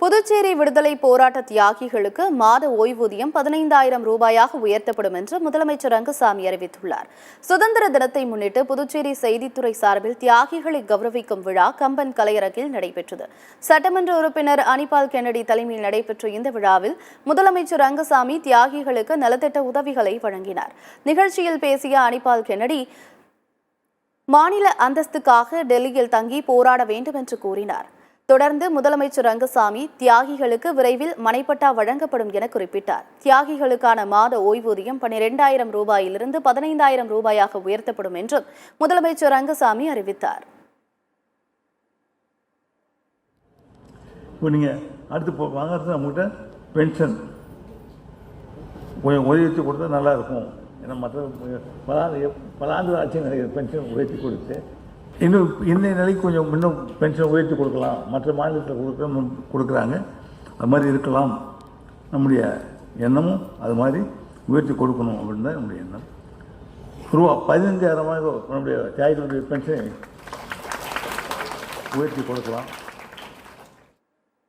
புதுச்சேரி விடுதலை போராட்ட தியாகிகளுக்கு மாத ஓய்வூதியம் 15,000 ரூபாயாக உயர்த்தப்படும் என்று முதலமைச்சர் ரங்கசாமி அறிவித்துள்ளார். சுதந்திர தினத்தை முன்னிட்டு புதுச்சேரி செய்தித்துறை சார்பில் தியாகிகளை கௌரவிக்கும் விழா கம்பன் கலையரங்கில் நடைபெற்றது. சட்டமன்ற உறுப்பினர் அனிபால் கென்னடி தலைமையில் நடைபெற்ற இந்த விழாவில் முதலமைச்சர் ரங்கசாமி தியாகிகளுக்கு நலத்திட்ட உதவிகளை வழங்கினார். நிகழ்ச்சியில் பேசிய அனிபால் கென்னடி மாநில அந்தஸ்துக்காக டெல்லியில் தங்கி போராட வேண்டும் என்று கூறினார். தொடர்ந்து முதலமைச்சர் ரங்கசாமி தியாகிகளுக்கு விரைவில் மனைப்பட்டா வழங்கப்படும் என குறிப்பிட்டார். தியாகிகளுக்கான மாத ஓய்வூதியம் 12,000 ரூபாயிலிருந்து 15,000 ரூபாயாக உயர்த்தப்படும் என்றும் முதலமைச்சர் ரங்கசாமி அறிவித்தார். அடுத்து வாங்குறது நம்மகிட்ட பென்ஷன் உயர்த்தி கொடுத்தா நல்லா இருக்கும். ஏன்னா மற்ற பல ஆண்டு ஆட்சி பென்ஷன் உயர்த்தி கொடுத்து இன்னும் இந்த நிலைக்கு கொஞ்சம் இன்னும் பென்ஷன் உயர்த்தி கொடுக்கலாம். மற்ற மாநிலத்தில் கொடுக்குறாங்க. அது மாதிரி இருக்கலாம். நம்முடைய எண்ணமும் அது மாதிரி உயர்த்தி கொடுக்கணும் அப்படின்னு தான் நம்முடைய எண்ணம். ரூபா 15,000 நம்முடைய தியாகிகளுடைய பென்ஷனை உயர்த்தி கொடுக்கலாம்.